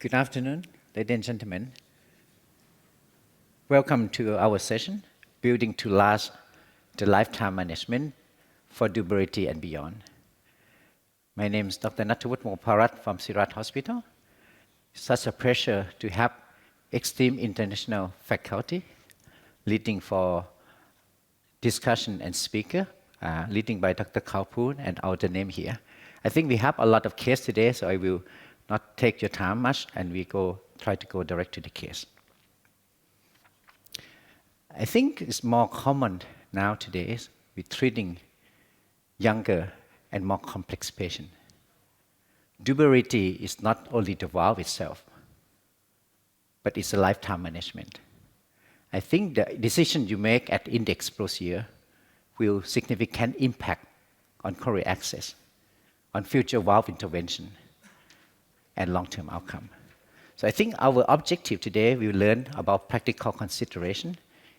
Good afternoon, ladies and gentlemen. Welcome to our session, Building to Last the Lifetime Management for Durability and Beyond. My name is Dr. Natawut Moparat from Sirat Hospital. It's such a pleasure to have esteemed international faculty leading for discussion and speaker, leading by Dr. Kalpoon and all the name here. I think we have a lot of case today, so I will not take your time much, and we try to go direct to the case. I think it's more common nowadays with treating younger and more complex patients. Durability is not only the valve itself, but it's a lifetime management. I think the decision you make at index procedure will significant impact on coronary access, on future valve intervention, and long-term outcome. So I think our objective today, we will learn about practical consideration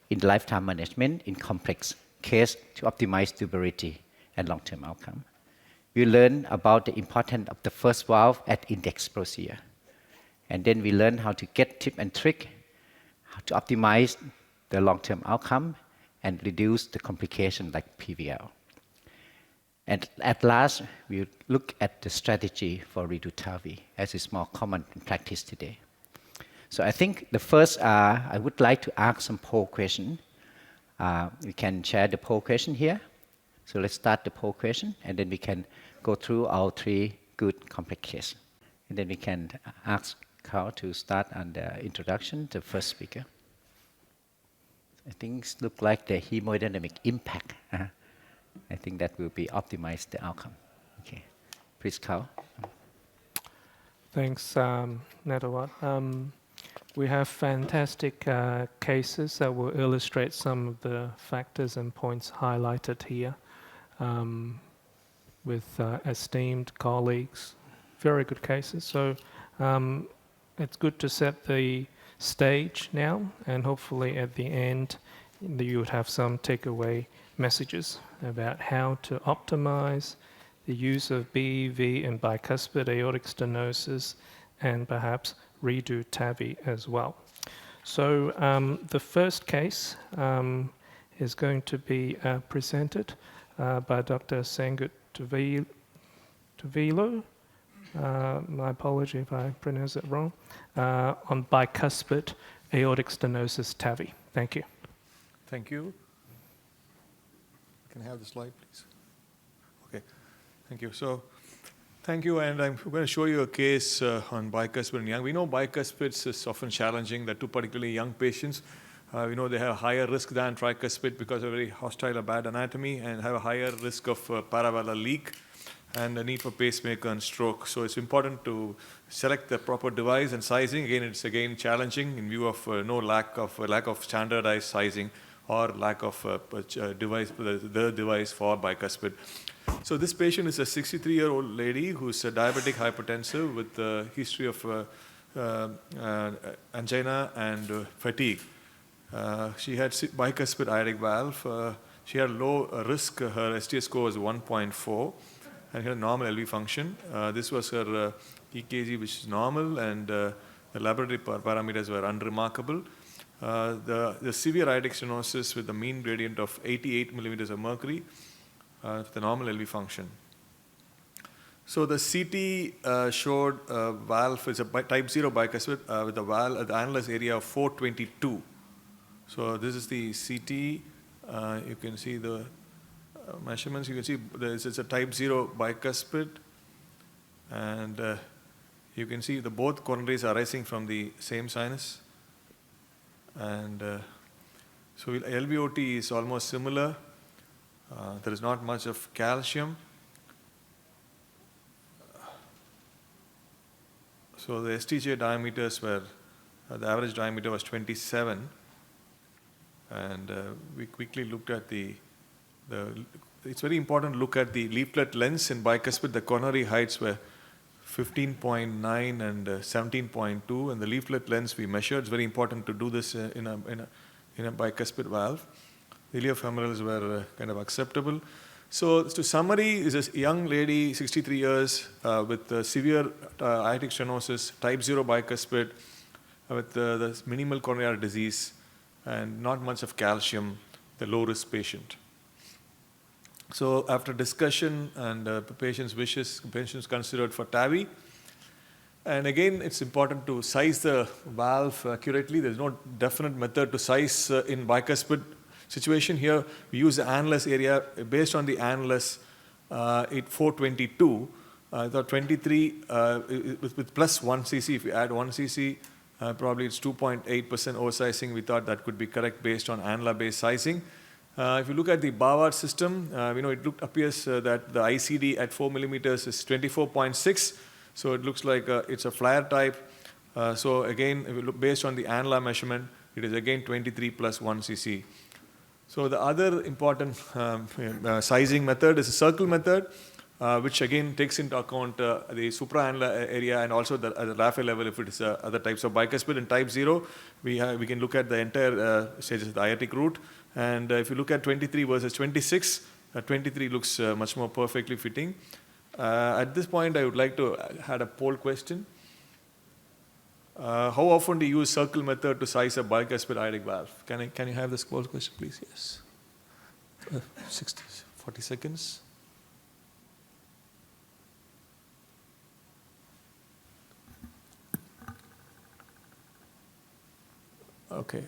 in lifetime management in complex case to optimize durability and long-term outcome. We learn about the importance of the first valve at index procedure. And then we learn how to get tip and trick, how to optimize the long-term outcome and reduce the complication like PVL. And at last, we look at the strategy for redo TAVI, as is more common in practice today. So I think the first, I would like to ask some poll question. We can share the poll question here. So let's start the poll question, and then we can go through our three good complex cases. And then we can ask Carl to start on the introduction, the first speaker. I think it looks like the hemodynamic impact. I think that will be optimize the outcome. Okay, please, Carl. Thanks, Natawut. We have fantastic cases that will illustrate some of the factors and points highlighted here with esteemed colleagues. Very good cases. So it's good to set the stage now, and hopefully at the end you would have some takeaway messages about how to optimize the use of BEV in bicuspid aortic stenosis and perhaps redo TAVI as well. So the first case is going to be presented by Dr. Sangut Tuvilo. My apology if I pronounce it wrong, on bicuspid aortic stenosis TAVI. Thank you. Thank you. Can I have the slide, please? Okay, thank you. So, thank you, and I'm going to show you a case on bicuspid and young. We know bicuspids is often challenging. They're two particularly young patients. We know they have higher risk than tricuspid because of very hostile or bad anatomy, and have a higher risk of paravalvular leak and the need for pacemaker and stroke. So it's important to select the proper device and sizing. Again, it's challenging in view of lack of standardized sizing or lack of device for bicuspid. So this patient is a 63-year-old lady who's a diabetic hypertensive with a history of angina and fatigue. She had bicuspid aortic valve. She had low risk. Her STS score was 1.4 and had a normal LV function. This was her EKG, which is normal, and the laboratory parameters were unremarkable. The severe aortic stenosis with a mean gradient of 88 millimeters of mercury, the normal LV function. So the CT showed a valve, it's a type 0 bicuspid with a valve at the annulus area of 422. So this is the CT. You can see the measurements. You can see it's a type 0 bicuspid, and you can see both coronaries are arising from the same sinus. And so LVOT is almost similar. There is not much of calcium. So the STJ diameters were, the average diameter was 27. And we quickly looked at it's very important to look at the leaflet lengths in bicuspid. The coronary heights were 15.9 and 17.2, and the leaflet lengths we measured. It's very important to do this in a bicuspid valve. The iliofemorals were kind of acceptable. So to summary, is a young lady, 63 years, with severe aortic stenosis, type 0 bicuspid, with the minimal coronary disease, and not much of calcium, the low-risk patient. So after discussion and the patient's wishes, patients considered for TAVI. And again, it's important to size the valve accurately. There's no definite method to size in bicuspid situation. Here, we use the annulus area. Based on the annulus, 422. The 23 with plus 1 cc, if you add 1 cc, probably it's 2.8% oversizing. We thought that could be correct based on annular-based sizing. If you look at the Bavard system, it appears that the ICD at 4 millimeters is 24.6. So it looks like it's a flare type. So again, if you look based on the annular measurement, it is again 23 plus 1 cc. So the other important sizing method is a circle method, which again takes into account the supraannular area and also at the Raphael level if it is other types of bicuspid. In type 0, we can look at the entire stages of the aortic root. And if you look at 23 versus 26, 23 looks much more perfectly fitting. At this point, I would like to add a poll question. How often do you use circle method to size a bicuspid aortic valve? Can you have this poll question, please? Yes. 40 seconds. Okay.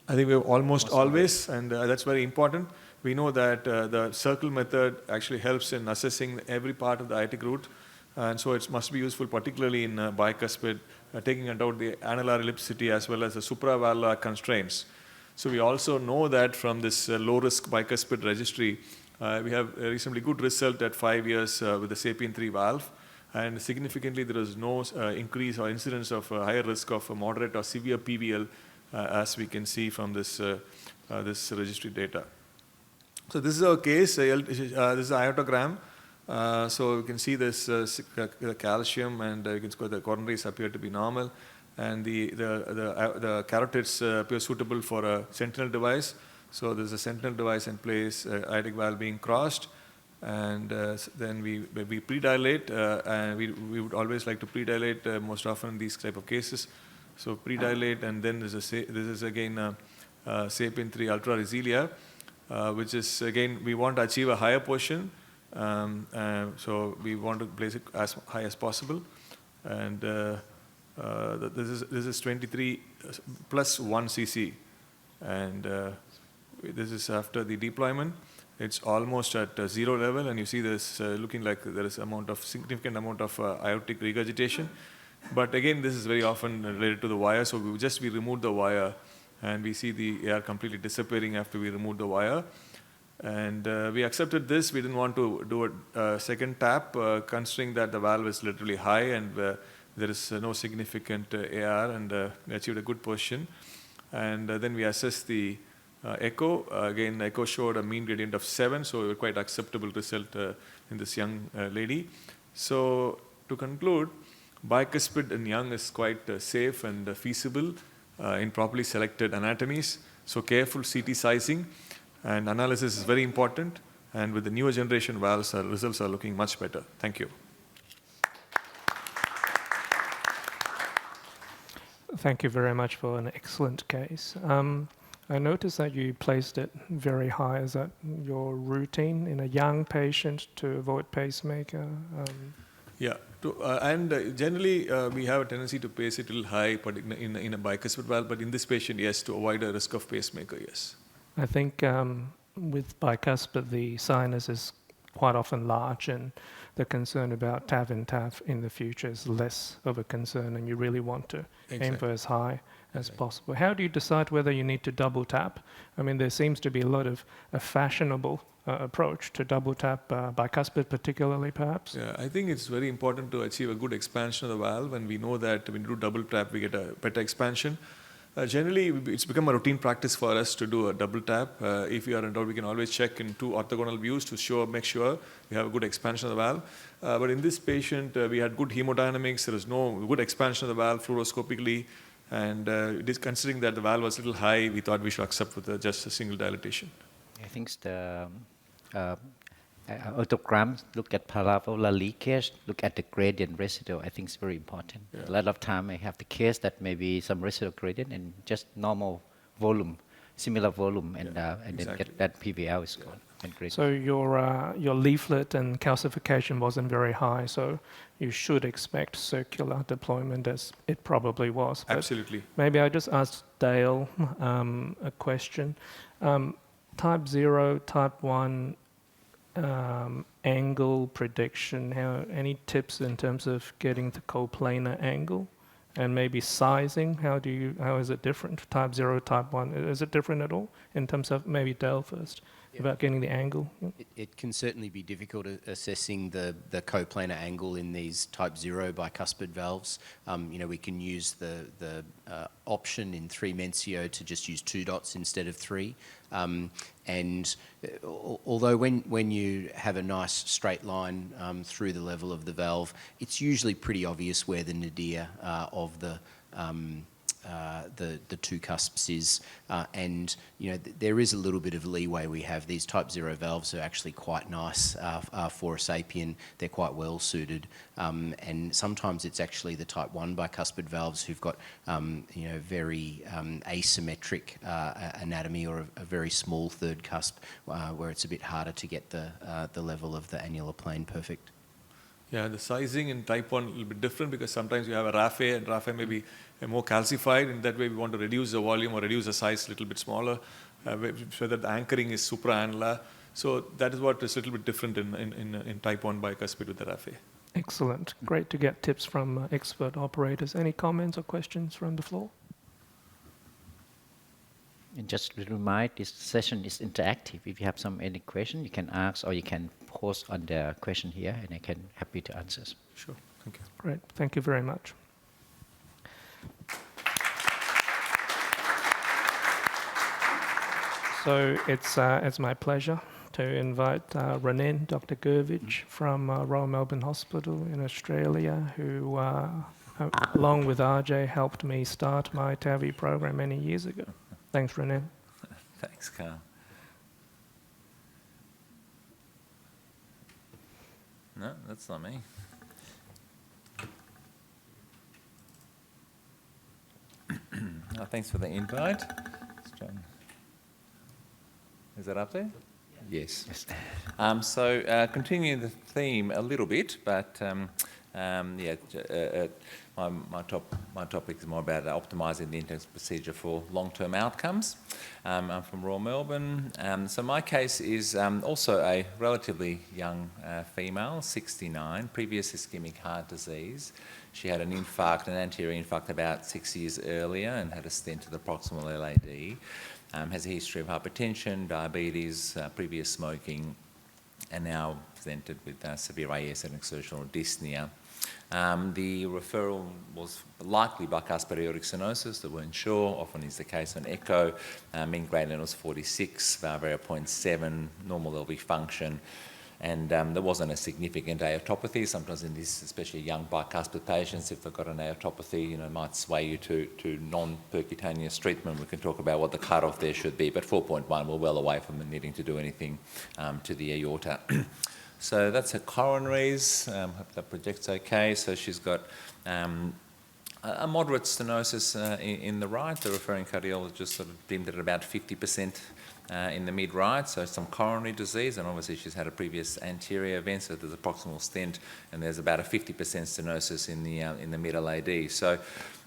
I think we're almost always, and that's very important. We know that the circle method actually helps in assessing every part of the aortic root, and so it must be useful, particularly in bicuspid, taking into account the annular ellipticity as well as the supravalvular constraints. So we also know that from this low-risk bicuspid registry, we have a reasonably good result at 5 years with the SAPIEN 3 valve, and significantly there is no increase or incidence of higher risk of moderate or severe PVL, as we can see from this registry data. So this is our case. This is an aortogram. So you can see this the calcium, and you can see the coronaries appear to be normal, and the carotids appear suitable for a sentinel device. So there's a sentinel device in place, aortic valve being crossed, and then we predilate, and we would always like to predilate most often in these type of cases. So predilate, and then this is again SAPIEN 3 ultra reselia, which is again we want to achieve a higher portion, so we want to place it as high as possible, and this is 23 plus 1 cc, and this is after the deployment. It's almost at zero level, and you see this looking like there is significant amount of aortic regurgitation. But again, this is very often related to the wire, so we removed the wire, and we see the air completely disappearing after we removed the wire. And we accepted this. We didn't want to do a second tap, considering that the valve is literally high and there is no significant AR, and we achieved a good position. And then we assessed the echo. Again, echo showed a mean gradient of 7, so a quite acceptable result in this young lady. So to conclude, bicuspid in young is quite safe and feasible in properly selected anatomies. So careful CT sizing and analysis is very important. And with the newer generation valves, our results are looking much better. Thank you. Thank you very much for an excellent case. I noticed that you placed it very high. Is that your routine in a young patient to avoid pacemaker? Yeah, and generally we have a tendency to place it a little high in a bicuspid valve, but in this patient, yes, to avoid a risk of pacemaker, yes. I think with bicuspid, the sinus is quite often large, and the concern about TAV and TAF in the future is less of a concern, and you really want to aim for as high as possible. How do you decide whether you need to double tap? I mean, there seems to be a lot of a fashionable approach to double tap bicuspid, particularly, perhaps. Yeah, I think it's very important to achieve a good expansion of the valve, and we know that when we do double tap, we get a better expansion. Generally, it's become a routine practice for us to do a double tap. If we are in doubt, we can always check in 2 orthogonal views to make sure we have a good expansion of the valve. But in this patient, we had good hemodynamics. There was no good expansion of the valve fluoroscopically. And considering that the valve was a little high, we thought we should accept with just a single dilatation. I think the aortogram, look at paravalvular leakage, look at the gradient residual. I think it's very important. A lot of time I have the case that maybe some residual gradient and just normal volume, similar volume, and then get that PVL is gone. And great. So your leaflet and calcification wasn't very high, so you should expect circular deployment, as it probably was. But Absolutely. maybe I just asked Dale a question. Type 0, type 1 angle prediction, any tips in terms of getting the coplanar angle? And maybe sizing, how is it different? Type 0, type 1, is it different at all in terms of, maybe Dale first, about getting the angle? It can certainly be difficult assessing the coplanar angle in these type 0 bicuspid valves. We can use the option in 3 Mencio to just use 2 dots instead of 3. And although when you have a nice straight line through the level of the valve, it's usually pretty obvious where the nadir of the 2 cusps is, and there is a little bit of leeway. We have these type 0 valves are actually quite nice for a sapien. They're quite well suited, and sometimes it's actually the type 1 bicuspid valves who've got very asymmetric anatomy, or a very small third cusp where it's a bit harder to get the level of the annular plane perfect. Yeah, the sizing in type 1 will be different because sometimes you have a raphe, and raphe may be more calcified. In that way, we want to reduce the volume or reduce the size a little bit smaller, so that the anchoring is supraannular. So that is what is a little bit different in type 1 bicuspid with the raphe. Excellent. Great to get tips from expert operators. Any comments or questions from the floor? And just to remind, this session is interactive. If you have any question, you can ask, or you can post on the question here, and I can happy to answer. Sure, thank you. Great, thank you very much. So it's my pleasure to invite Renan, Dr. Gurvich from Royal Melbourne Hospital in Australia, who, along with RJ, helped me start my TAVI program many years ago. Thanks, Renan. Thanks, Carl. No, that's not me. Thanks for the invite. Is that up there? Yes. So continuing the theme a little bit, but my topic is more about optimising the intensive procedure for long-term outcomes. I'm from Royal Melbourne. So my case is also a relatively young female, 69, previous ischemic heart disease. She had an infarct, an anterior infarct about 6 years earlier, and had a stent to the proximal LAD. Has a history of hypertension, diabetes, previous smoking, and now presented with severe AS and exertional dyspnea. The referral was likely bicuspid aortic stenosis. They weren't sure. Often is the case on echo. Mean gradient was 46, valve area 0.7, normal LV function. And there wasn't a significant aortopathy. Sometimes in this, especially young bicuspid patients, if they've got an aortopathy, it might sway you to non-percutaneous treatment. We can talk about what the cutoff there should be, but 4.1, we're well away from needing to do anything to the aorta. So that's her coronaries. Hope that projects okay. So she's got a moderate stenosis in the right. The referring cardiologist sort of deemed it at about 50% in the mid-right, so some coronary disease, and obviously she's had a previous anterior event, so there's a proximal stent, and there's about a 50% stenosis in the mid-LAD. So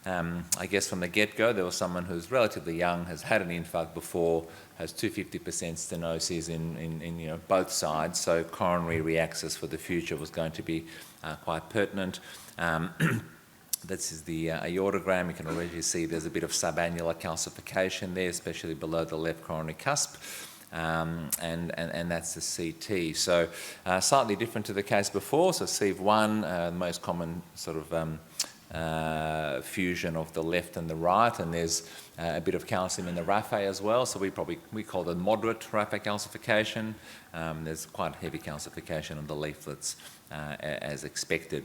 I guess from the get-go, there was someone who's relatively young, has had an infarct before, has 250% stenosis in both sides, so coronary reaccess for the future was going to be quite pertinent. This is the aortogram. You can already see there's a bit of subannular calcification there, especially below the left coronary cusp, and that's the CT. So slightly different to the case before. So CEV1, the most common sort of fusion of the left and the right, and there's a bit of calcium in the raphe as well, so we call it moderate raphe calcification. There's quite heavy calcification on the leaflets as expected.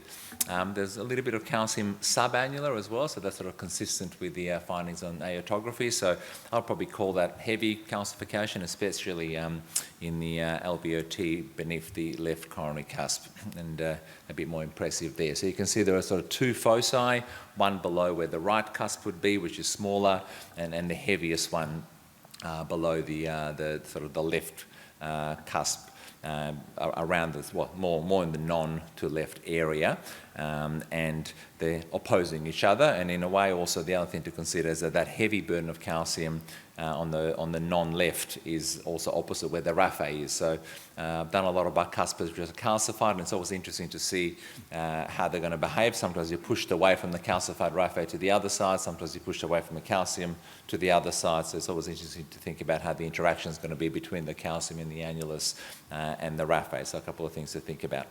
There's a little bit of calcium subannular as well, so that's sort of consistent with the findings on aortography. So I'll probably call that heavy calcification, especially in the alveoli beneath the left coronary cusp, and a bit more impressive there. So you can see there are sort of two foci, one below where the right cusp would be, which is smaller, and the heaviest one below the sort of the left cusp. Around this, more in the non to left area, and they're opposing each other. And in a way, also the other thing to consider is that heavy burden of calcium on the non-left is also opposite where the raphe is. So I've done a lot of bicuspids which are calcified, and it's always interesting to see how they're going to behave. Sometimes you're pushed away from the calcified raphe to the other side, sometimes you're pushed away from the calcium to the other side. So it's always interesting to think about how the interaction is going to be between the calcium in the annulus and the raphe. So a couple of things to think about.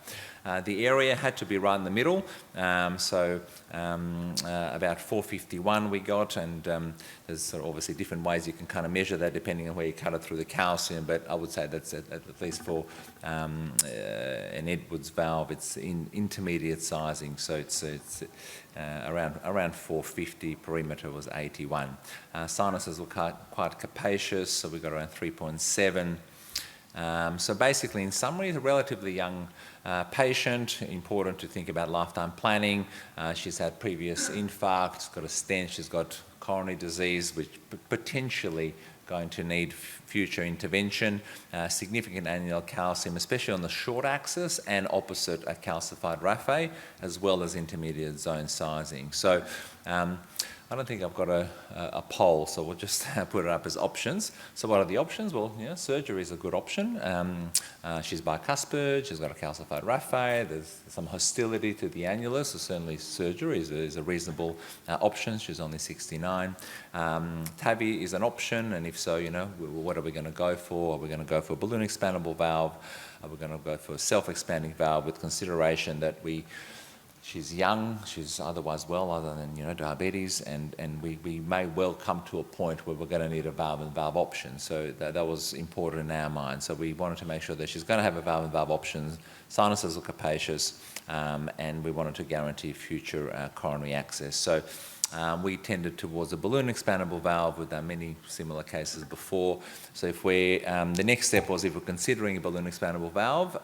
The area had to be right in the middle, so about 451 we got, and there's sort of obviously different ways you can kind of measure that depending on where you cut it through the calcium, but I would say that's at least for an Edwards valve, it's in intermediate sizing, so it's around 450, perimeter was 81. Sinuses were quite capacious, so we got around 3.7. So basically, in summary, a relatively young patient, important to think about lifetime planning. She's had previous infarct, she's got a stent, she's got coronary disease, which potentially going to need future intervention, significant annular calcium, especially on the short axis and opposite a calcified raphe, as well as intermediate zone sizing. So I don't think I've got a poll, so we'll just put it up as options. So what are the options? Well, surgery is a good option. She's bicuspid, she's got a calcified raphe, there's some hostility to the annulus, so certainly surgery is a reasonable option. She's only 69. TAVI is an option, and if so, what are we going to go for? Are we going to go for a balloon expandable valve? Are we going to go for a self-expanding valve with consideration that she's young, she's otherwise well, other than diabetes, and we may well come to a point where we're going to need a valve-in-valve option. So that was important in our mind. So we wanted to make sure that she's going to have a valve-in-valve option, sinuses are capacious, and we wanted to guarantee future coronary access. So we tended towards a balloon expandable valve. We've done many similar cases before. So if the next step was if we're considering a balloon expandable valve,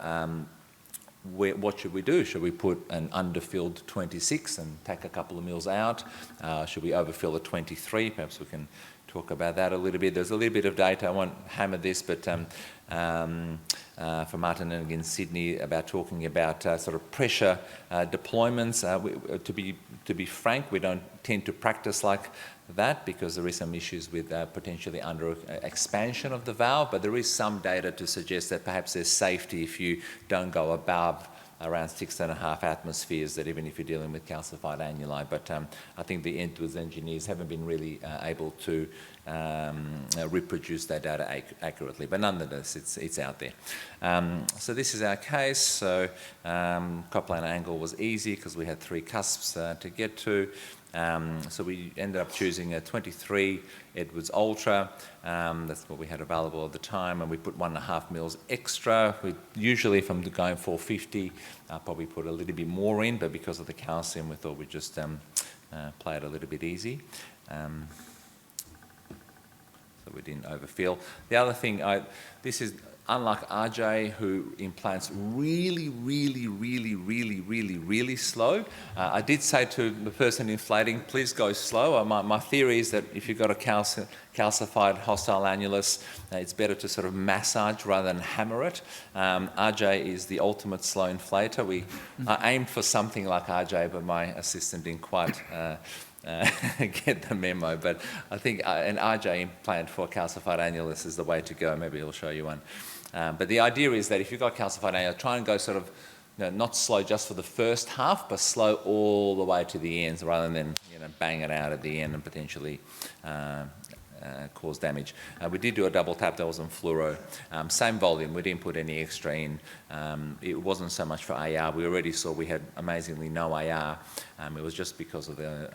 what should we do? Should we put an underfilled 26 and take a couple of mils out? Should we overfill a 23? Perhaps we can talk about that a little bit. There's a little bit of data, I won't hammer this, but for Martin and again Sydney about talking about sort of pressure deployments. To be frank, we don't tend to practice like that because there is some issues with potentially under expansion of the valve, but there is some data to suggest that perhaps there's safety if you don't go above around 6.5 atmospheres, that even if you're dealing with calcified annuli. But I think the Edwards engineers haven't been really able to reproduce that data accurately, but nonetheless it's out there. So this is our case. So coplanar angle was easy because we had 3 cusps to get to. So we ended up choosing a 23 Edwards Ultra. That's what we had available at the time, and we put 1.5 mils extra. We usually, if I'm going 450, I'll probably put a little bit more in, but because of the calcium, we thought we'd just play it a little bit easy. So we didn't overfill. The other thing, this is unlike RJ, who implants really, really, really, really, really, really slow. I did say to the person inflating, please go slow. My theory is that if you've got a calcified hostile annulus, it's better to sort of massage rather than hammer it. RJ is the ultimate slow inflator. I aimed for something like RJ, but my assistant didn't quite get the memo. But I think an RJ implant for calcified annulus is the way to go. Maybe I'll show you one. But the idea is that if you've got calcified annulus, try and go sort of not slow just for the first half, but slow all the way to the ends, rather than bang it out at the end and potentially cause damage. We did do a double tap. That was on fluoro. Same volume. We didn't put any extra in. It wasn't so much for AR. We already saw we had amazingly no AR. It was just because of the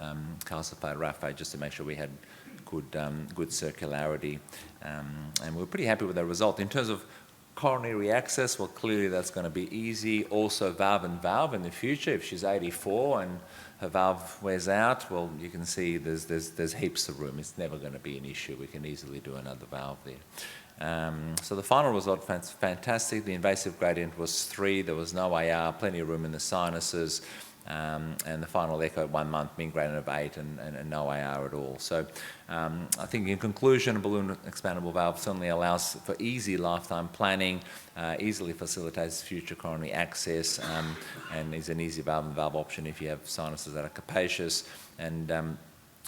calcified raphe, just to make sure we had good circularity. And we're pretty happy with the result. In terms of coronary access, well, clearly that's going to be easy. Also, valve and valve in the future. If she's 84 and her valve wears out, well, you can see there's heaps of room. It's never going to be an issue. We can easily do another valve there. So the final result, fantastic. The invasive gradient was 3. There was no AR, plenty of room in the sinuses. And the final echo at 1 month, mean gradient of 8 and no AR at all. So I think in conclusion, a balloon expandable valve certainly allows for easy lifetime planning, easily facilitates future coronary access, and is an easy valve and valve option if you have sinuses that are capacious. And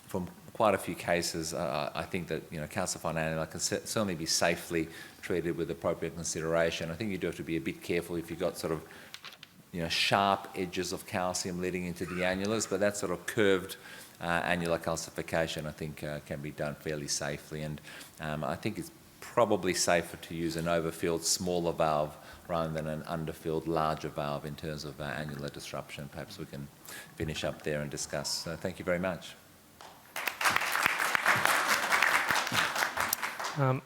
from quite a few cases, I think that calcified annuli can certainly be safely treated with appropriate consideration. I think you do have to be a bit careful if you've got sort of sharp edges of calcium leading into the annulus, but that sort of curved annular calcification, I think, can be done fairly safely. And I think it's probably safer to use an overfilled smaller valve rather than an underfilled larger valve in terms of annular disruption. Perhaps we can finish up there and discuss. So thank you very much.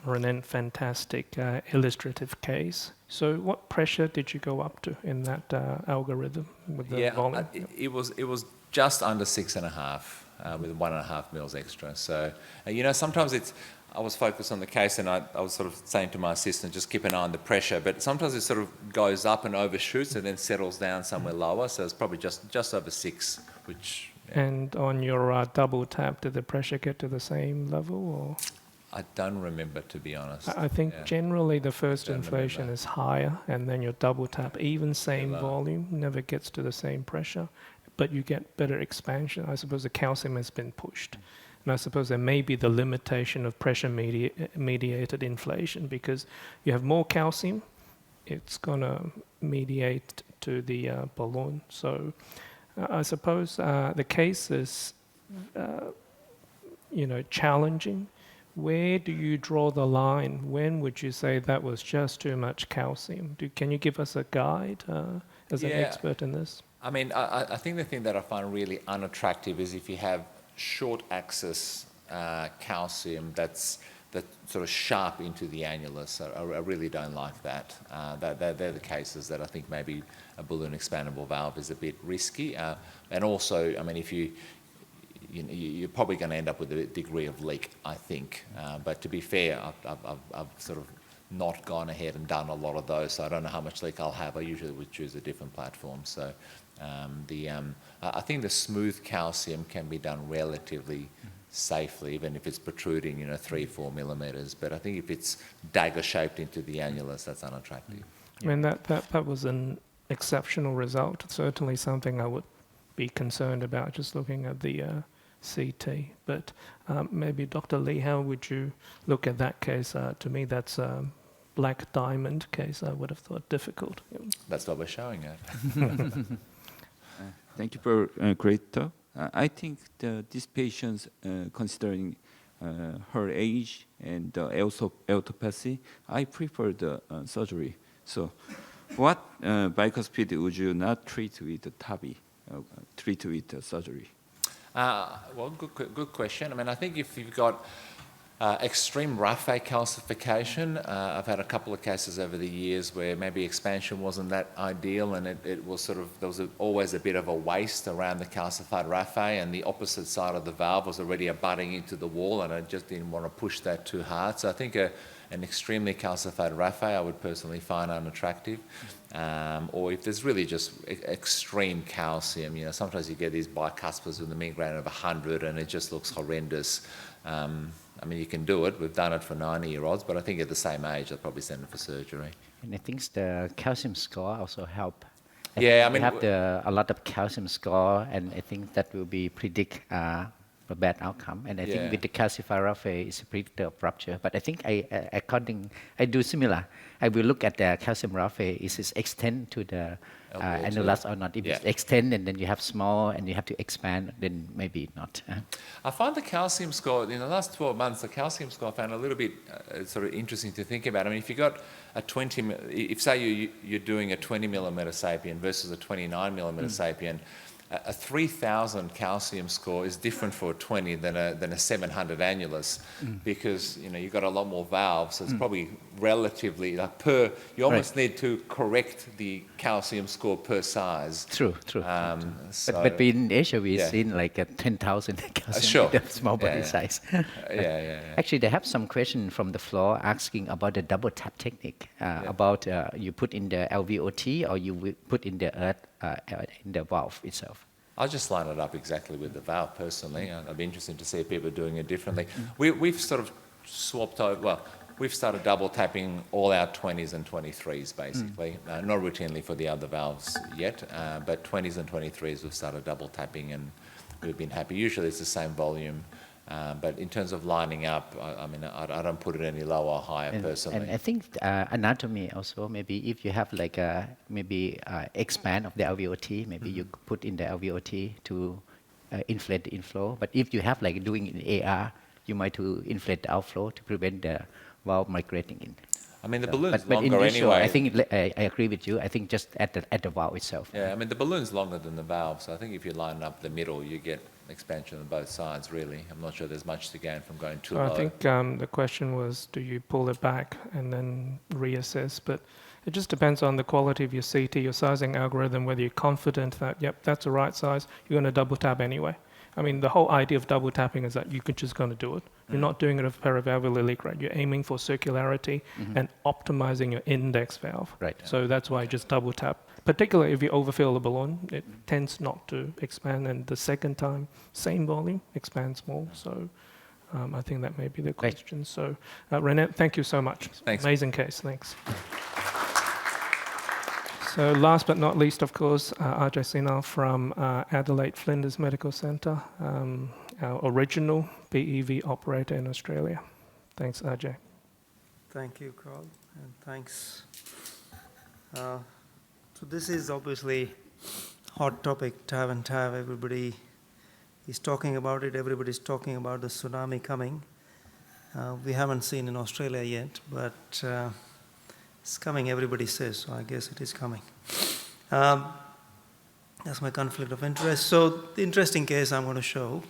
Renan, fantastic illustrative case. So what pressure did you go up to in that algorithm with the volume? It was just under 6.5 with 1.5 mils extra. So, sometimes I was focused on the case and I was sort of saying to my assistant, just keep an eye on the pressure, but sometimes it sort of goes up and overshoots and then settles down somewhere lower. So it's probably just over 6, which... Yeah. And on your double tap, did the pressure get to the same level or...? I don't remember, to be honest. I think generally the first inflation is higher, and then your double tap, even same volume, never gets to the same pressure, but you get better expansion. I suppose the calcium has been pushed. And I suppose there may be the limitation of pressure mediated inflation, because you have more calcium, it's going to mediate to the balloon. So I suppose the case is, challenging. Where do you draw the line? When would you say that was just too much calcium? Can you give us a guide as an expert in this? I mean, I think the thing that I find really unattractive is if you have short axis calcium that's sort of sharp into the annulus. I really don't like that. They're the cases that I think maybe a balloon expandable valve is a bit risky. And also, I mean, if you're probably going to end up with a degree of leak, I think. But to be fair, I've sort of not gone ahead and done a lot of those, so I don't know how much leak I'll have. I usually would choose a different platform. So I think the smooth calcium can be done relatively safely, even if it's protruding, 3-4 millimeters. But I think if it's dagger-shaped into the annulus, that's unattractive. I mean, that was an exceptional result. Certainly something I would be concerned about just looking at the CT. But maybe Dr. Lee, how would you look at that case? To me, that's a black diamond case. I would have thought difficult. That's what we're showing at. Thank you for a great talk. I think this patient, considering her age and also aortopathy, I prefer the surgery. So what bicuspid would you not treat with the TAVI, treat with the surgery? Well, good question. I mean, I think if you've got extreme raphe calcification, I've had a couple of cases over the years where maybe expansion wasn't that ideal, and it was sort of, there was always a bit of a waste around the calcified raphe, and the opposite side of the valve was already abutting into the wall, and I just didn't want to push that too hard. So I think an extremely calcified raphe I would personally find unattractive. Or if there's really just extreme calcium, sometimes you get these bicuspids with a mean gradient of 100 and it just looks horrendous. I mean, you can do it. We've done it for 90-year-olds, but I think at the same age, I'd probably send them for surgery. And I think the calcium score also help. Yeah, I mean, we have a lot of calcium score, and I think that will be predict a bad outcome. And I think with the calcified raphe, it's a predictor of rupture. But I think I do similar. I will look at the calcium raphe. Is it extend to the annulus or not? If it's extend and then you have small and you have to expand, then maybe not. I find the calcium score, in the last 12 months, the calcium score I found a little bit sort of interesting to think about. I mean, if you got if say you're doing a 20 millimeter sapien versus a 29 millimeter sapien, a 3,000 calcium score is different for a 20 than a 700 annulus, because you've got a lot more valves, so it's probably relatively you almost need to correct the calcium score per size. True. But in Asia, we've seen like a 10,000 calcium Sure. with a small body size. Yeah. Actually, they have some question from the floor asking about the double tap technique, about you put in the LVOT or you put in the earth in the valve itself. I'll just line it up exactly with the valve personally. I'd be interested to see if people are doing it differently. We've sort of swapped over, we've started double tapping all our 20s and 23s basically. Not routinely for the other valves yet, but 20s and 23s we've started double tapping and we've been happy. Usually it's the same volume. But in terms of lining up, I don't put it any lower or higher personally. And I think anatomy also, maybe if you have like expand of the LVOT, maybe you put in the LVOT to inflate the inflow. But if you have like doing in AR, you might to inflate the outflow to prevent the valve migrating in. The balloon's but longer in visual, anyway. I think I agree with you. I think just at the valve itself. Yeah, the balloon's longer than the valve, so I think if you line up the middle, you get expansion on both sides, really. I'm not sure there's much to gain from going too low. I think the question was, do you pull it back and then reassess? But it just depends on the quality of your CT, your sizing algorithm, whether you're confident that, yep, that's the right size, you're going to double tap anyway. The whole idea of double tapping is that you're just going to do it. You're not doing it with paravalvular leak rate. You're aiming for circularity and optimizing your index valve. Right. So that's why I just double tap. Particularly if you overfill the balloon, it tends not to expand, and the second time, same volume, expands more. So I think that may be the question. So Renette, thank you so much. Thanks. Amazing case, thanks. So last but not least, of course, Ajay Sinha from Adelaide Flinders Medical Centre, our original BEV operator in Australia. Thanks, Ajay. Thank you, Carl, and thanks. So this is obviously hot topic, TAV and TAV. Everybody is talking about it. Everybody's talking about the tsunami coming. We haven't seen in Australia yet, but it's coming, everybody says, so I guess it is coming. That's my conflict of interest. So the interesting case I'm going to show,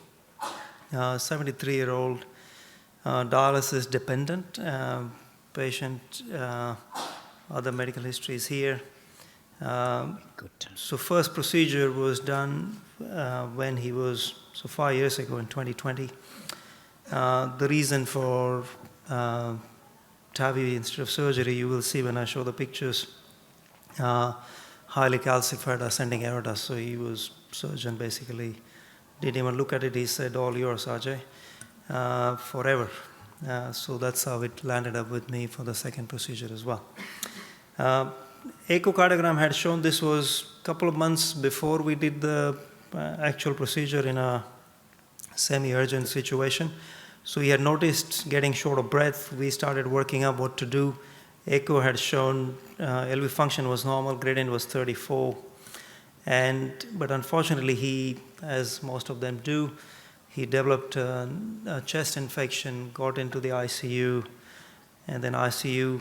73-year-old dialysis dependent patient, other medical history is here. So first procedure was done when he was, 5 years ago in 2020. The reason for TAVI instead of surgery, you will see when I show the pictures, highly calcified ascending aorta. So he was, surgeon basically didn't even look at it. He said, all yours, Ajay, forever. So that's how it landed up with me for the second procedure as well. Echocardiogram had shown this was a couple of months before we did the actual procedure in a semi-urgent situation. So he had noticed getting short of breath. We started working out what to do. Echo had shown LV function was normal, gradient was 34. But unfortunately, he, as most of them do, he developed a chest infection, got into the ICU, and then ICU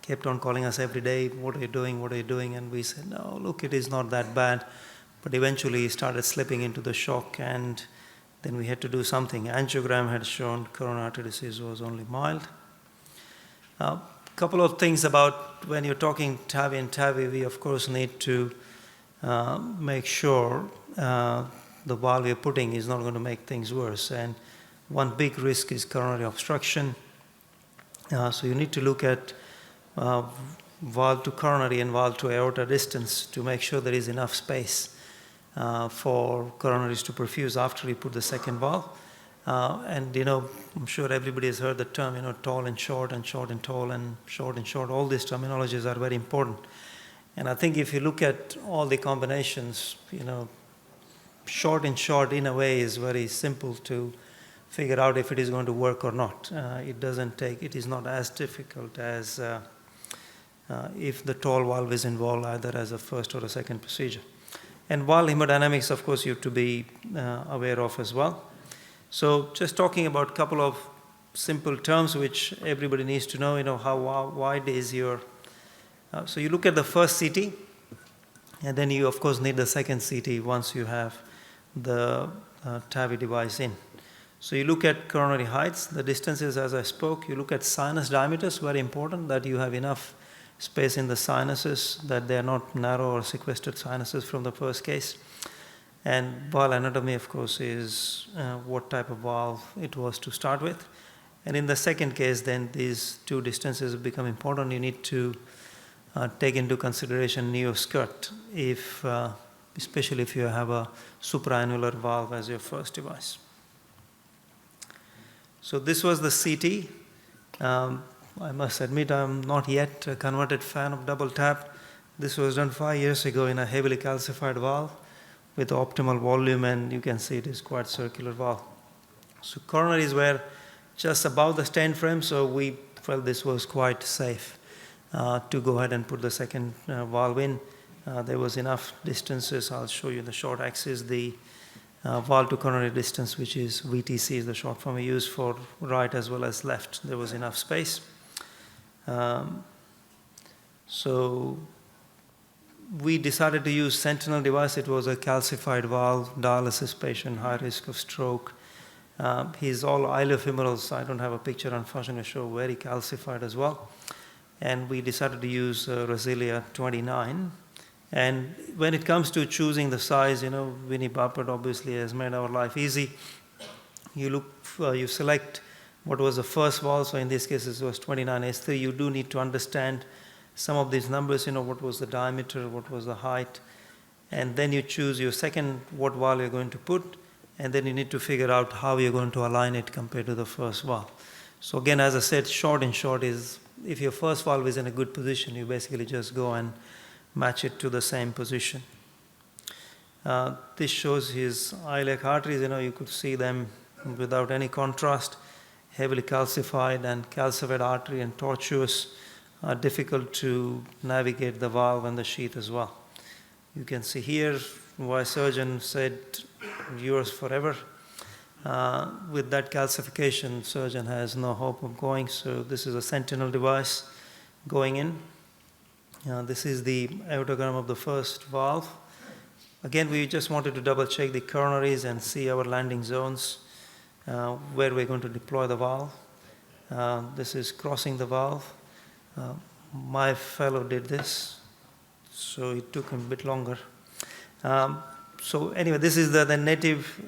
kept on calling us every day, what are you doing, what are you doing? And we said, no, look, it is not that bad. But eventually he started slipping into the shock, and then we had to do something. Angiogram had shown coronary artery disease was only mild. A couple of things about when you're talking TAVI and TAVI, we of course need to make sure the valve you're putting is not going to make things worse. And one big risk is coronary obstruction. So you need to look at valve to coronary and valve to aorta distance to make sure there is enough space for coronaries to perfuse after you put the second valve. And I'm sure everybody has heard the term, tall and short and short and tall and short. All these terminologies are very important. And I think if you look at all the combinations, short and short in a way is very simple to figure out if it is going to work or not. It is not as difficult as if the tall valve is involved either as a first or a second procedure. And valve hemodynamics, of course, you have to be aware of as well. So just talking about a couple of simple terms which everybody needs to know, how wide is your... so you look at the first CT. And then you, of course, need the second CT once you have the TAVI device in. So you look at coronary heights, the distances as I spoke. You look at sinus diameters, very important that you have enough space in the sinuses, that they are not narrow or sequestered sinuses from the first case. And valve anatomy, of course, is what type of valve it was to start with. And in the second case, then these two distances become important. You need to take into consideration neoskirt, if, especially if you have a supraannular valve as your first device. So this was the CT. I must admit I'm not yet a converted fan of double tap. This was done 5 years ago in a heavily calcified valve with optimal volume, and you can see it is quite circular valve. So coronaries were just above the stent frame, so we felt this was quite safe to go ahead and put the second valve in. There was enough distances. I'll show you the short axis, the valve to coronary distance, which is VTC, is the short form we use for right as well as left. There was enough space. So we decided to use Sentinel device. It was a calcified valve, dialysis patient, high risk of stroke. He's all iliofemoral. I don't have a picture, unfortunately, to show very calcified as well. And we decided to use Resilia 29. And when it comes to choosing the size, Winnie Buffett obviously has made our life easy. You select what was the first valve. So in this case, it was 29S3. You do need to understand some of these numbers, what was the diameter, what was the height. And then you choose your second, what valve you're going to put. And then you need to figure out how you're going to align it compared to the first valve. So again, as I said, short is, if your first valve is in a good position, you basically just go and match it to the same position. This shows his iliac arteries. You could see them without any contrast, heavily calcified, and calcified artery and tortuous, difficult to navigate the valve and the sheath as well. You can see here why surgeon said yours forever. With that calcification, surgeon has no hope of going. So this is a Sentinel device going in. This is the aortogram of the first valve. Again, we just wanted to double check the coronaries and see our landing zones, where we're going to deploy the valve. This is crossing the valve. My fellow did this, so it took him a bit longer. So anyway, this is the native,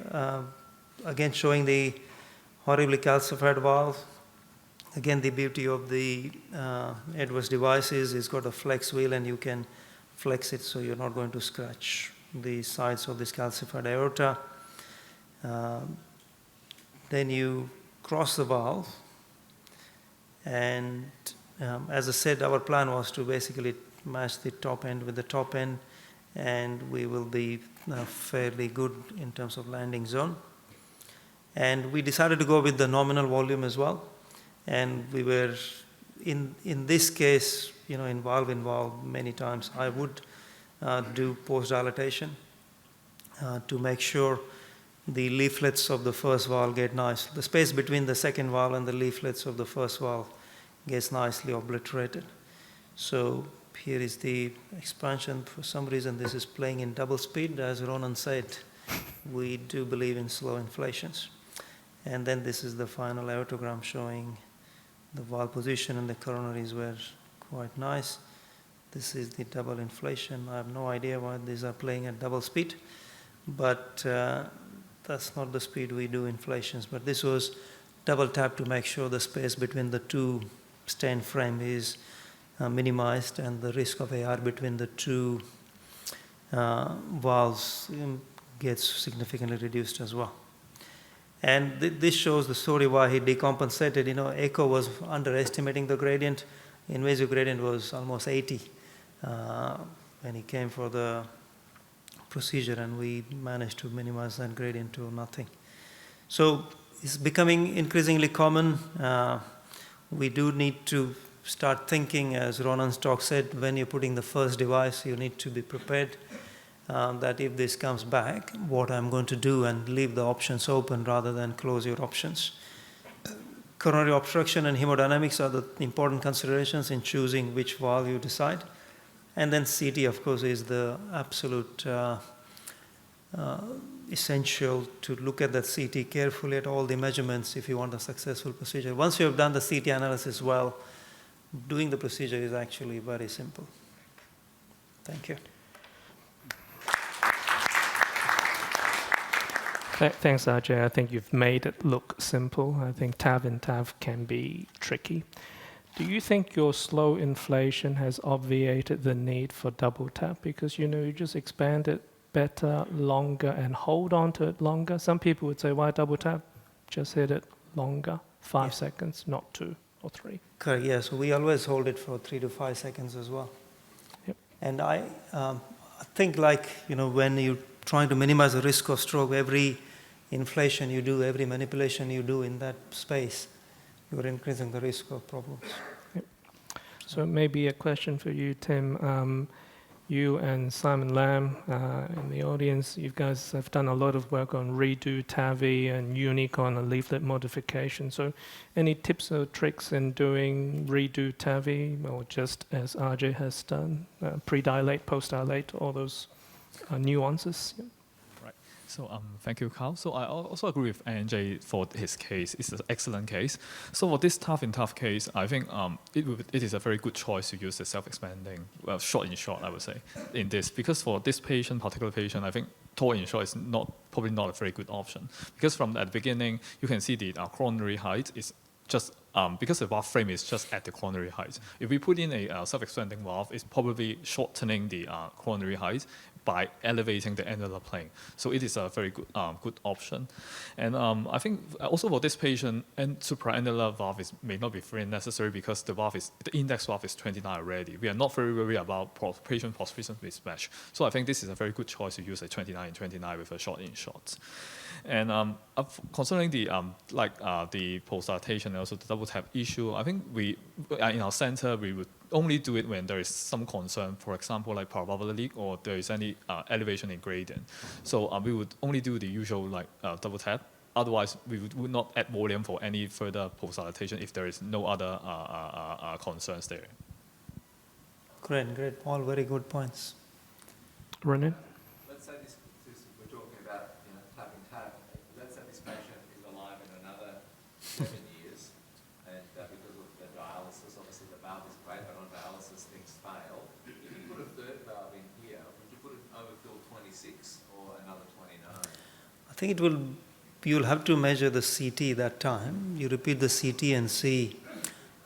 again showing the horribly calcified valve. Again, the beauty of the Edwards device is it's got a flex wheel, and you can flex it so you're not going to scratch the sides of this calcified aorta. Then you cross the valve, and as I said, our plan was to basically match the top end with the top end, and we will be fairly good in terms of landing zone. And we decided to go with the nominal volume as well. And we were, in this case, in valve many times, I would do post-dilatation to make sure the leaflets of the first valve get nice. The space between the second valve and the leaflets of the first valve gets nicely obliterated. So here is the expansion. For some reason, this is playing in double speed. As Ronan said, we do believe in slow inflations. And then this is the final aortogram showing the valve position, and the coronaries were quite nice. This is the double inflation. I have no idea why these are playing at double speed, but that's not the speed we do inflations. But this was double tap to make sure the space between the two stent frame is minimized, and the risk of AR between the two valves gets significantly reduced as well. And this shows the story why he decompensated. Echo was underestimating the gradient. Invasive gradient was almost 80 when he came for the procedure, and we managed to minimize that gradient to nothing. So it's becoming increasingly common. We do need to start thinking, as Ronan's talk said, when you're putting the first device, you need to be prepared that if this comes back, what I'm going to do, and leave the options open rather than close your options. Coronary obstruction and hemodynamics are the important considerations in choosing which valve you decide. And then CT, of course, is the absolute essential to look at that CT carefully at all the measurements if you want a successful procedure. Once you have done the CT analysis well, doing the procedure is actually very simple. Thank you. Thanks, Ajay. I think you've made it look simple. I think TAV and TAV can be tricky. Do you think your slow inflation has obviated the need for double tap? Because, you just expand it better, longer, and hold on to it longer. Some people would say, why double tap? Just hit it longer, 5 seconds, not 2 or 3. Correct, yeah. So we always hold it for 3 to 5 seconds as well. Yep. And I think when you're trying to minimize the risk of stroke, every inflation you do, every manipulation you do in that space, you're increasing the risk of problems. Yep. So maybe a question for you, Tim. You and Simon Lamb in the audience, you guys have done a lot of work on redo TAVI and Unicon and leaflet modification. So any tips or tricks in doing redo TAVI, or just as Ajay has done, pre-dilate, post-dilate, all those nuances? Yeah. So thank you, Carl. So I also agree with Anjay for his case. It's an excellent case. So for this tough case, I think it is a very good choice to use the self-expanding, short in short, I would say, in this. Because for this particular patient, I think tall in short is probably not a very good option. Because from the beginning, you can see the coronary height is just, because the valve frame is just at the coronary height. If we put in a self-expanding valve, it's probably shortening the coronary height by elevating the annular plane. So it is a very good option. And I think also for this patient, and supraannular valve may not be very necessary because the index valve is 29 already. We are not very worried about patient post-patient mismatch. So I think this is a very good choice to use a 29 and 29 with a short in short. And concerning the post-dilatation and also the double tap issue, I think we in our center we would only do it when there is some concern, for example, like paravalvular leak or there is any elevation in gradient. So we would only do the usual double tap. Otherwise, we would not add volume for any further post-dilatation if there is no other concerns there. Great. All very good points. René? Let's say this we're talking about tapping tap. Let's say this patient is alive in another 7 years, and because of the dialysis, obviously the valve is great, but on dialysis things fail. If you put a third valve in here, would you put an overfill 26 or another 29? I think you'll have to measure the CT that time. You repeat the CT and see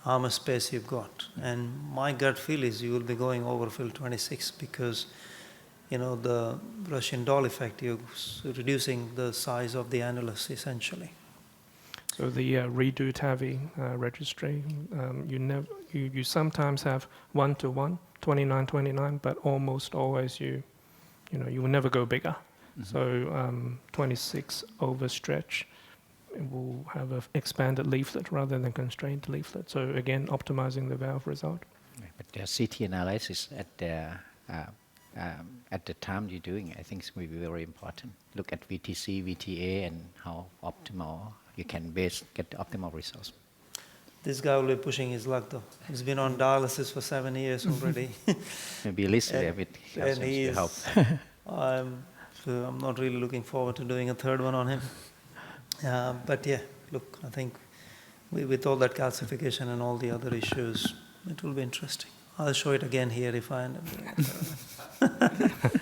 how much space you've got. And my gut feel is you will be going overfill 26 because the Russian doll effect, you're reducing the size of the annulus essentially. So the redo TAVI registry, you sometimes have 1-to-1, 29-29, but almost always you will never go bigger. Mm-hmm. So 26 overstretch will have an expanded leaflet rather than constrained leaflet. So again, optimizing the valve result. But the CT analysis at the time you're doing it, I think will be very important. Look at VTC, VTA, and how optimal you can get the optimal results. This guy will be pushing his luck though. He's been on dialysis for 7 years already. Maybe listen a bit to help. So I'm not really looking forward to doing a third one on him. But yeah, look, I think with all that calcification and all the other issues, it will be interesting. I'll show it again here if I end up doing it.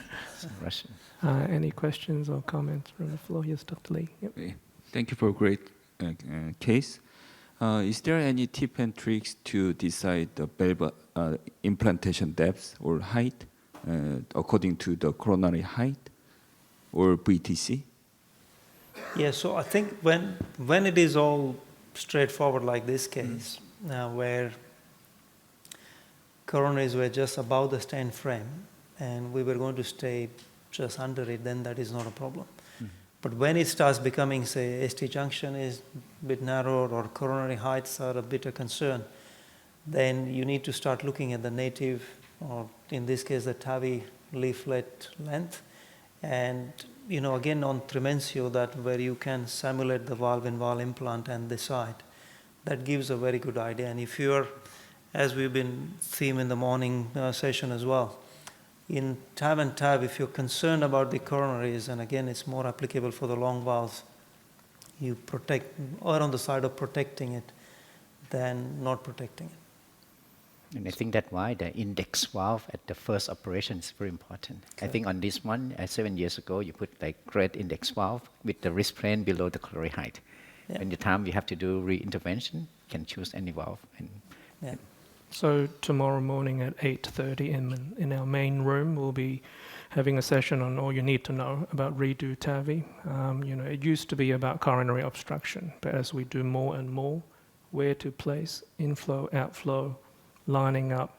Russian. Any questions or comments from the floor? Yes, Dr. Lee. Yep. Thank you for a great case. Is there any tip and tricks to decide the valve implantation depth or height according to the coronary height or VTC? Yeah, so I think when it is all straightforward like this case, where coronaries were just above the stent frame and we were going to stay just under it, then that is not a problem. Mm-hmm. But when it starts becoming, say, ST junction is a bit narrower or coronary heights are a bit of concern, then you need to start looking at the native, or in this case, the TAVI leaflet length. And, again, on Tremencio, that where you can simulate the valve-in-valve implant and decide, that gives a very good idea. And if you're as we've been theme in the morning session as well. In TAV and TAV, if you're concerned about the coronaries, and again, it's more applicable for the long valves, you protect, or on the side of protecting it than not protecting it. And I think that's why the index valve at the first operation is very important. Okay. I think on this one, 7 years ago, you put like great index valve with the wrist plane below the coronary height. Yeah. When the time you have to do re-intervention, you can choose any valve. Yeah. So tomorrow morning at 8:30 in our main room, we'll be having a session on all you need to know about redo TAVI. It used to be about coronary obstruction, but as we do more and more, where to place inflow, outflow, lining up,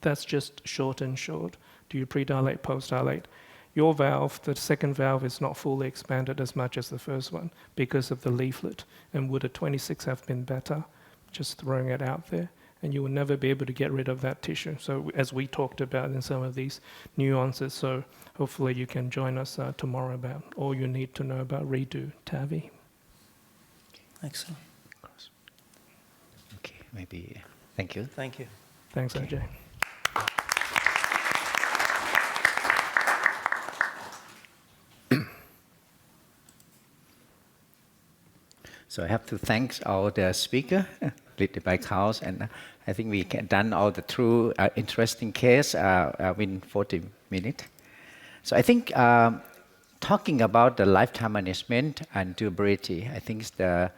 that's just short and short. Do you predilate, postdilate? Your valve, the second valve, is not fully expanded as much as the first one because of the leaflet. And would a 26 have been better? Just throwing it out there. And you will never be able to get rid of that tissue. So as we talked about in some of these nuances, so hopefully you can join us tomorrow about all you need to know about redo TAVI. Excellent. Of course. Okay, maybe, thank you. Thank you. Thanks, Ajay. So I have to thank all the speaker, led by Carl, and I think we can done all the true interesting case within 40 minutes. So I think talking about the lifetime management and durability, I think the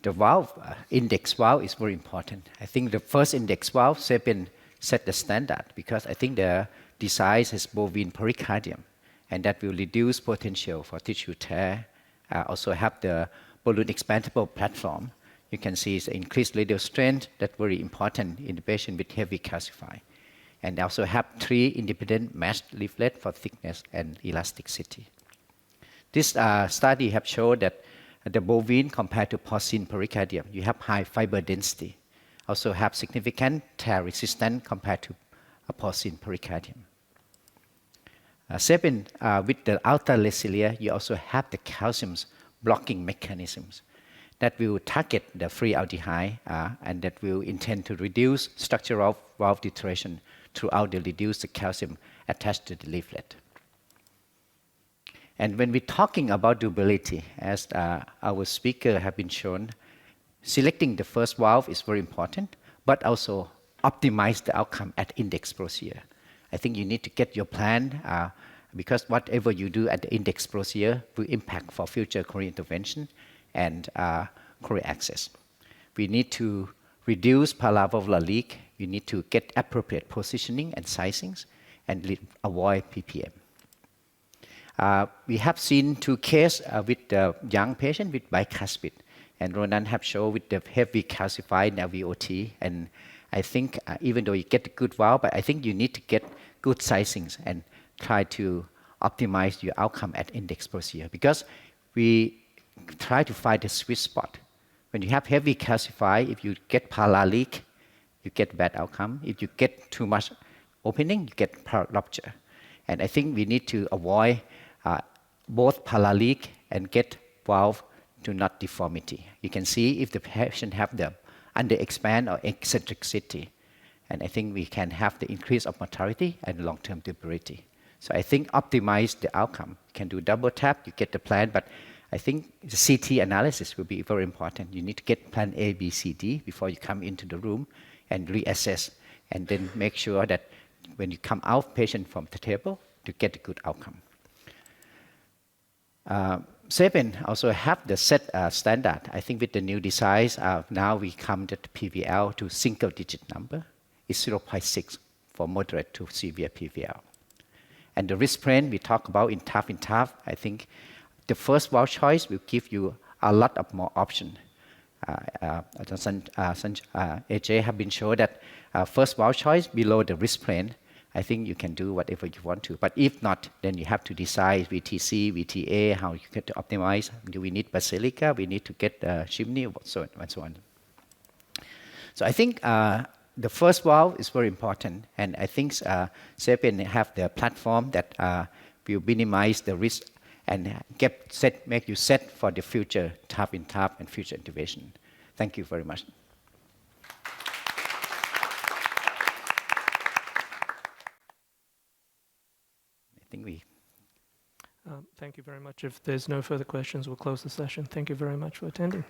valve, index valve is very important. I think the first index valve, SAPIEN, set the standard because I think the design has bovine pericardium, and that will reduce potential for tissue tear. Also have the balloon expandable platform. You can see it's increased radial strength. That's very important in the patient with heavy calcify. And also have 3 independent matched leaflet for thickness and elasticity. This study have shown that the bovine compared to porcine pericardium, you have high fiber density. Also have significant tear resistance compared to a porcine pericardium. SAPIEN, with the outer lacellar, you also have the calcium blocking mechanisms that will target the free aldehyde and that will intend to reduce structural valve deterioration throughout the reduced calcium attached to the leaflet. And when we're talking about durability, as our speaker have been shown, selecting the first valve is very important, but also optimize the outcome at index procedure. I think you need to get your plan because whatever you do at the index procedure will impact for future coronary intervention and coronary access. We need to reduce paravalvular leak. You need to get appropriate positioning and sizings and avoid PPM. We have seen 2 cases with the young patient with bicuspid, and Ronan have shown with the heavy calcified LVOT. And I think even though you get a good valve, but I think you need to get good sizings and try to optimize your outcome at index procedure because we try to find the sweet spot. When you have heavy calcify, if you get parallel leak, you get bad outcome. If you get too much opening, you get rupture. And I think we need to avoid both parallel leak and get valve to not deformity. You can see if the patient have the under-expand or eccentricity. And I think we can have the increase of mortality and long-term durability. So I think optimize the outcome. You can do double tap, you get the plan, but I think the CT analysis will be very important. You need to get plan A, B, C, D before you come into the room and reassess, and then make sure that when you come out patient from the table to get a good outcome. SAPIEN also have the set standard. I think with the new designs, now we come to the PVL to single-digit number. It's 0.6 for moderate to severe PVL. And the risk plane we talk about in TAV, I think the first valve choice will give you a lot of more options. AJ have been shown that first valve choice below the risk plane, I think you can do whatever you want to. But if not, then you have to decide VTC, VTA, how you get to optimize. Do we need basilica? We need to get chimney, and so on. So I think the first valve is very important, and I think SAPIEN have the platform that will minimize the risk and make you set for the future TAV and future intervention. Thank you very much. Thank you very much. If there's no further questions, we'll close the session. Thank you very much for attending.